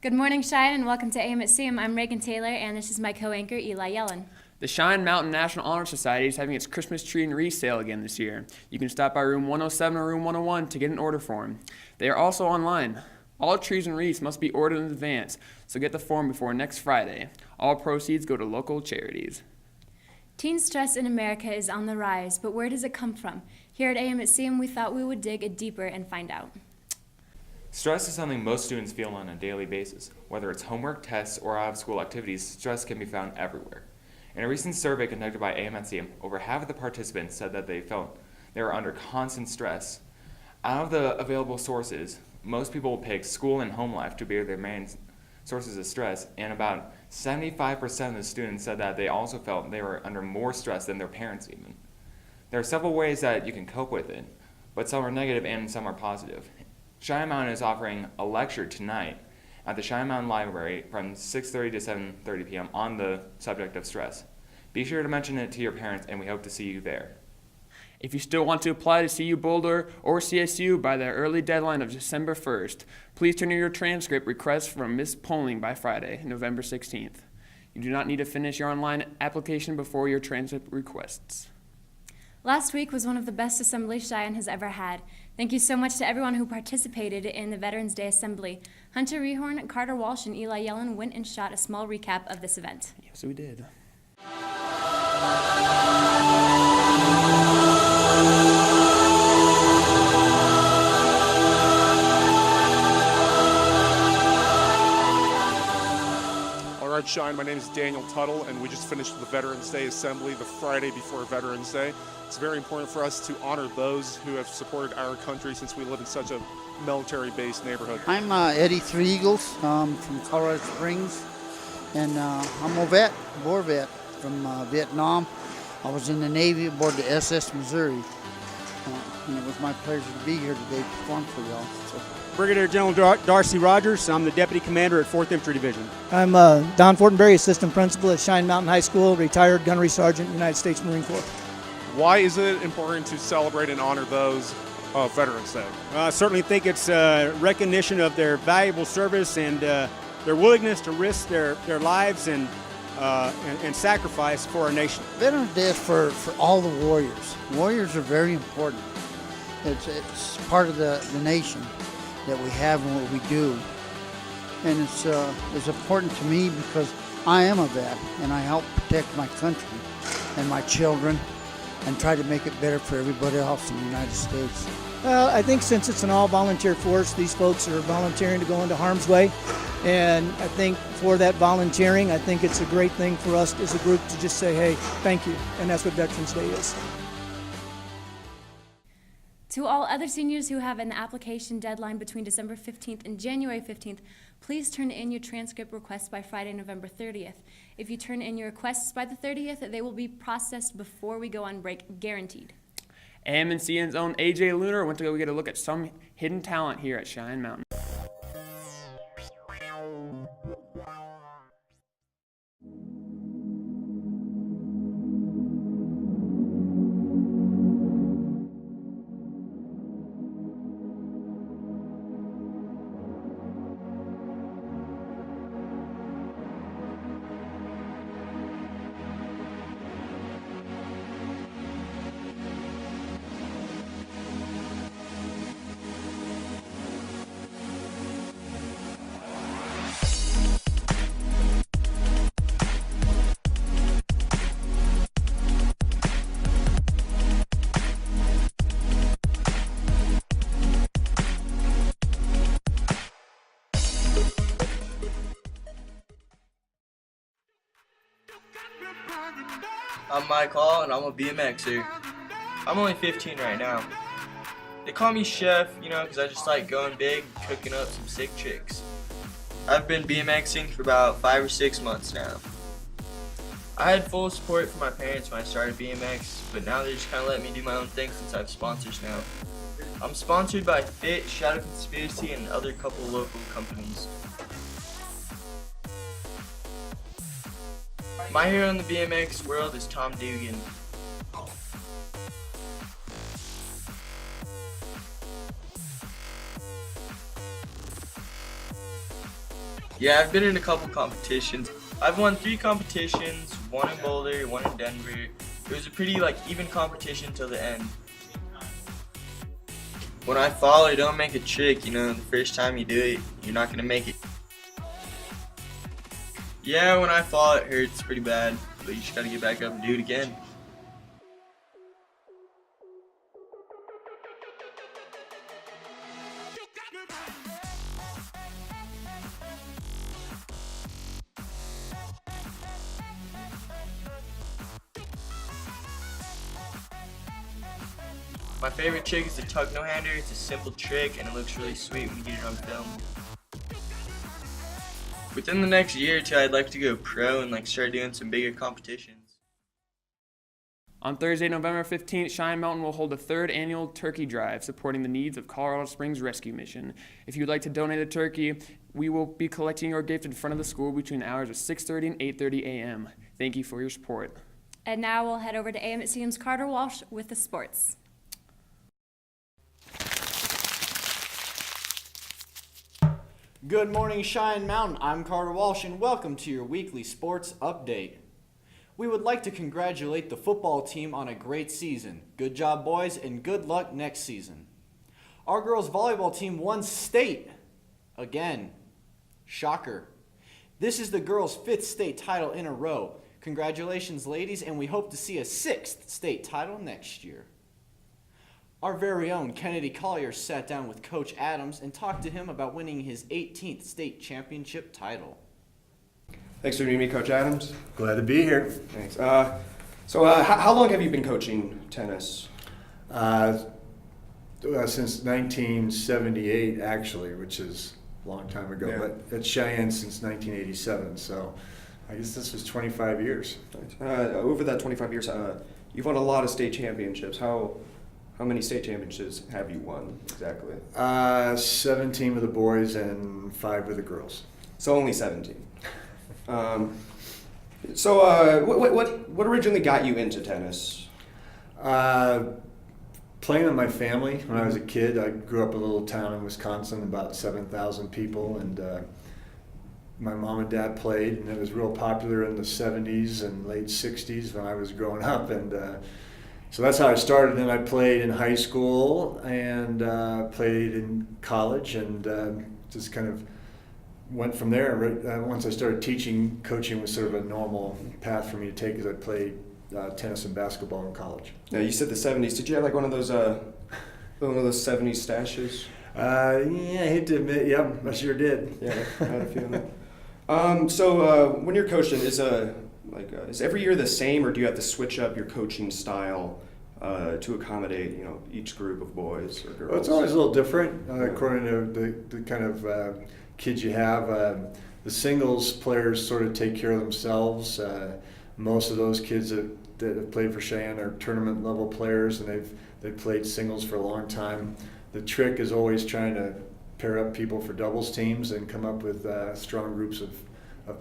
Good morning, Cheyenne, and welcome to AM at CM. I'm Reagan Taylor, and this is my co-anchor, Eli Yellen. The Cheyenne Mountain National Honor Society is having its Christmas tree and wreath sale again this year. You can stop by room 107 or room 101 to get an order form. They are also online. All trees and wreaths must be ordered in advance, so get the form before next Friday. All proceeds go to local charities. Teen stress in America is on the rise, but where does it come from? Here at AM at CM, we thought we would dig it deeper and find out. Stress is something most students feel on a daily basis. Whether it's homework, tests, or out-of-school activities, stress can be found everywhere. In a recent survey conducted by AM@CM, over half of the participants said that they felt they were under constant stress. Out of the available sources, most people will pick school and home life to be their main sources of stress, and about 75% of the students said that they also felt they were under more stress than their parents even. There are several ways that you can cope with it, but some are negative and some are positive. Cheyenne Mountain is offering a lecture tonight at the Cheyenne Mountain Library from 6:30 to 7:30 p.m. on the subject of stress. Be sure to mention it to your parents, and we hope to see you there. If you still want to apply to CU Boulder or CSU by the early deadline of December 1st, please turn in your transcript request from Ms. Polling by Friday, November 16th. You do not need to finish your online application before your transcript requests. Last week was one of the best assemblies Cheyenne has ever had. Thank you so much to everyone who participated in the Veterans Day Assembly. Hunter Rehorn, Carter Walsh, and Eli Yellen went and shot a small recap of this event. Yes, we did. All right, Shine, my name is Daniel Tuttle, and we just finished the Veterans Day Assembly the Friday before Veterans Day. It's very important for us to honor those who have supported our country since we live in such a military-based neighborhood. I'm Eddie Three Eagles from Colorado Springs, and I'm a vet, war vet from Vietnam. I was in the Navy aboard the SS Missouri, and it was my pleasure to be here today to perform for y'all. So. Brigadier General Darcy Rogers. I'm the Deputy Commander at 4th Infantry Division. I'm Don Fortenberry, Assistant Principal at Cheyenne Mountain High School, retired Gunnery Sergeant, United States Marine Corps. Why is it important to celebrate and honor those Veterans Day? I certainly think it's a recognition of their valuable service and their willingness to risk their lives and sacrifice for our nation. Veterans Day is for all the warriors. Warriors are very important. It's part of the nation that we have and what we do. And it's important to me because I am a vet and I help protect my country and my children and try to make it better for everybody else in the United States. Well, I think since it's an all-volunteer force, these folks are volunteering to go into harm's way. And I think for that volunteering, I think it's a great thing for us as a group to just say, hey, thank you. And that's what Veterans Day is. To all other seniors who have an application deadline between December 15th and January 15th, please turn in your transcript requests by Friday, November 30th. If you turn in your requests by the 30th, they will be processed before we go on break, guaranteed. AM and CN's own AJ Lunar went to go get a look at some hidden talent here at Cheyenne Mountain. I'm Mike Hall, and I'm a BMXer. I'm only 15 right now. They call me Chef, because I just like going big, cooking up some sick chicks. I've been BMXing for about 5 or 6 months now. I had full support from my parents when I started BMX, but now they just kind of let me do my own thing since I have sponsors now. I'm sponsored by Fit, Shadow Conspiracy, and other couple local companies. My hero in the BMX world is Tom Dugan. Yeah, I've been in a couple competitions. I've won 3 competitions, one in Boulder, one in Denver. It was a pretty even competition till the end. When I fall, I don't make a trick, the first time you do it, you're not gonna make it. Yeah, when I fall, it hurts pretty bad, but you just gotta get back up and do it again. My favorite trick is the tuck no-hander. It's a simple trick and it looks really sweet when you get it on film. Within the next year or two, I'd like to go pro and start doing some bigger competitions. On Thursday, November 15th, Cheyenne Mountain will hold a 3rd annual turkey drive supporting the needs of Colorado Springs Rescue Mission. If you'd like to donate a turkey, we will be collecting your gift in front of the school between the hours of 6:30 and 8:30 a.m. Thank you for your support. And now we'll head over to AM at CM's Carter Walsh with the sports. Good morning, Cheyenne Mountain. I'm Carter Walsh, and welcome to your weekly sports update. We would like to congratulate the football team on a great season. Good job, boys, and good luck next season. Our girls volleyball team won state again. Shocker. This is the girls' 5th state title in a row. Congratulations, ladies, and we hope to see a 6th state title next year. Our very own Kennedy Collier sat down with Coach Adams and talked to him about winning his 18th state championship title. Thanks for meeting me, Coach Adams. Glad to be here. Thanks. How long have you been coaching tennis? Since 1978, actually, which is a long time ago. Yeah. But at Cheyenne since 1987, so I guess this was 25 years. Over that 25 years, you've won a lot of state championships. How many state championships have you won exactly? 17 with the boys and 5 with the girls. So only 17. What originally got you into tennis? Playing with my family when I was a kid. I grew up in a little town in Wisconsin, about 7,000 people, and my mom and dad played, and it was real popular in the 70s and late 60s when I was growing up, and so that's how I started. Then I played in high school and played in college, and just kind of went from there. Once I started teaching, coaching was sort of a normal path for me to take, because I played tennis and basketball in college. Now, you said the 70s. Did you have like one of those 70s stashes? Yeah, I hate to admit, yeah, I sure did. Yeah, I had a feeling that. When you're coaching, is every year the same, or do you have to switch up your coaching style to accommodate each group of boys or girls? Well, it's always a little different according to the kind of kids you have. The singles players sort of take care of themselves. Most of those kids that have played for Cheyenne are tournament level players, and they've played singles for a long time. The trick is always trying to pair up people for doubles teams and come up with strong groups of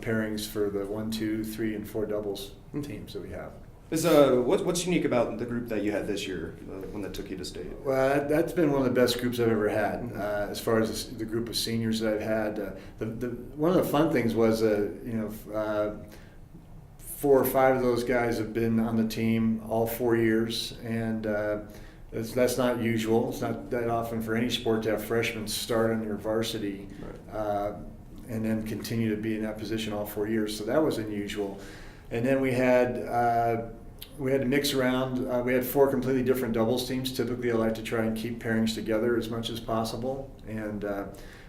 pairings for the 1, 2, 3, and 4 doubles teams that we have. What's unique about the group that you had this year, the one that took you to state? Well, that's been one of the best groups I've ever had. As far as the group of seniors that I've had, one of the fun things was 4 or 5 of those guys have been on the team all 4 years, and that's not usual. It's not that often for any sport to have freshmen start on your varsity, right, and then continue to be in that position all 4 years. So that was unusual. And then we had to mix around. We had 4 completely different doubles teams. Typically, I like to try and keep pairings together as much as possible, and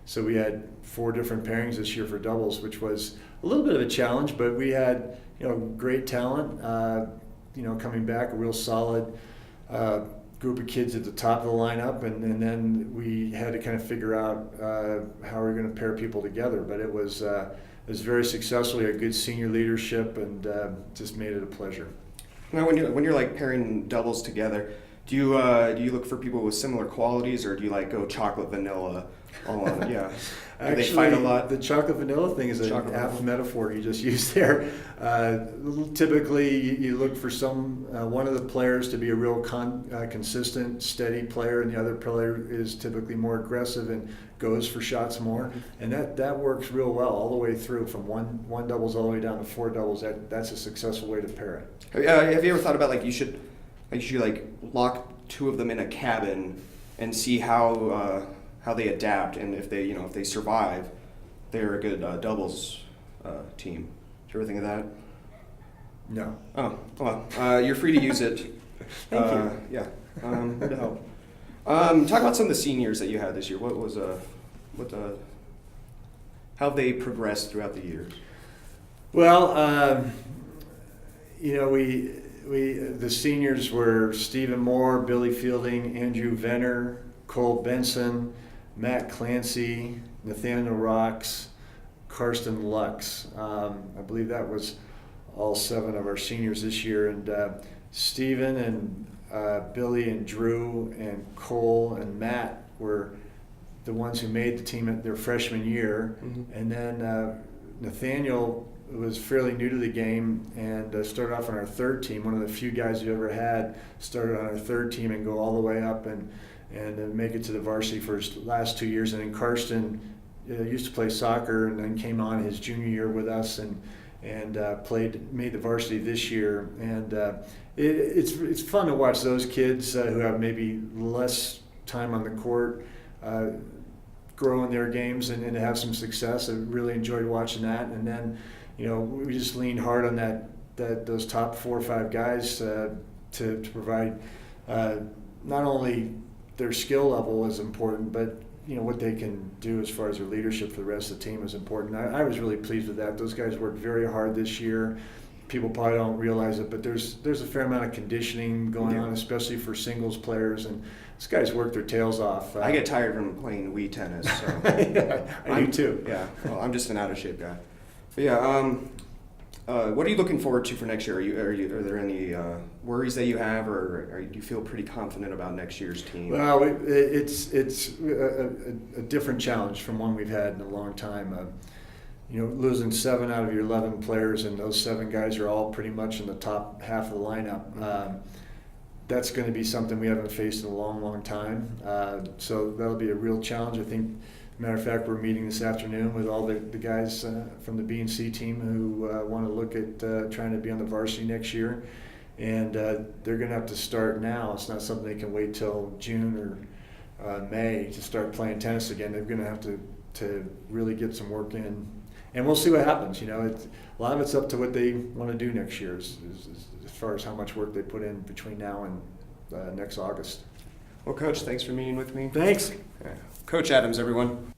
so we had 4 different pairings this year for doubles, which was a little bit of a challenge. But we had great talent, coming back, a real solid group of kids at the top of the lineup, and then we had to kind of figure out how we're going to pair people together. But it was very successful. We had good senior leadership, and just made it a pleasure. Now, when you're like pairing doubles together, do you look for people with similar qualities, or do you like go chocolate vanilla all on it. Yeah. Do Actually, they fight a lot? the chocolate vanilla thing is an Chocolate apt vanilla. metaphor you just used there. Typically, you look for one of the players to be a real consistent, steady player, and the other player is typically more aggressive and goes for shots more. And that works real well all the way through, from one doubles all the way down to 4 doubles. That's a successful way to pair it. Have you ever thought about like you should like lock two of them in a cabin and see how they adapt, and if they survive, they're a good doubles team. Did you ever think of that? No. Oh well, you're free to use it. Thank you. Yeah, here to help. Talk about some of the seniors that you had this year. How have they progressed throughout the years? Well, the seniors were Stephen Moore, Billy Fielding, Andrew Venner, Cole Benson, Matt Clancy, Nathaniel Rocks, Karsten Lux. I believe that was all 7 of our seniors this year. And Stephen and Billy and Drew and Cole and Matt were the ones who made the team at their freshman year. Mm-hmm. And then Nathaniel was fairly new to the game and started off on our 3rd team. One of the few guys we ever had started on our 3rd team and go all the way up and make it to the varsity for his last 2 years. And then Karsten used to play soccer and then came on his junior year with us and made the varsity this year. And it's fun to watch those kids who have maybe less time on the court grow in their games and to have some success. I really enjoyed watching that. And then, we just leaned hard on those top 4 or 5 guys to provide not only their skill level is important, but what they can do as far as their leadership for the rest of the team is important. I was really pleased with that. Those guys worked very hard this year. People probably don't realize it, but there's a fair amount of conditioning going on, especially for singles players, and these guys work their tails off. I get tired from playing Wii tennis. So. Yeah, I do too. Yeah, well, I'm just an out of shape guy. But yeah, what are you looking forward to for next year? Are there any worries that you have, or do you feel pretty confident about next year's team? Well, it's a different challenge from one we've had in a long time. Losing 7 out of your 11 players, and those 7 guys are all pretty much in the top half of the lineup. That's going to be something we haven't faced in a long, long time. So that'll be a real challenge. I think, matter of fact, we're meeting this afternoon with all the guys from the B&C team who want to look at trying to be on the varsity next year. And they're going to have to start now. It's not something they can wait till June or May to start playing tennis again. They're going to have to really get some work in. And we'll see what happens. A lot of it's up to what they want to do next year as far as how much work they put in between now and next August. Well, Coach, thanks for meeting with me. Thanks. Yeah. Coach Adams, everyone.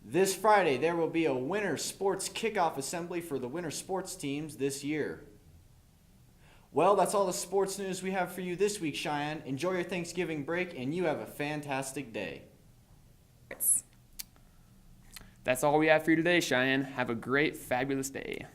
This Friday, there will be a winter sports kickoff assembly for the winter sports teams this year. Well, that's all the sports news we have for you this week, Cheyenne. Enjoy your Thanksgiving break, and you have a fantastic day. That's all we have for you today, Cheyenne. Have a great, fabulous day.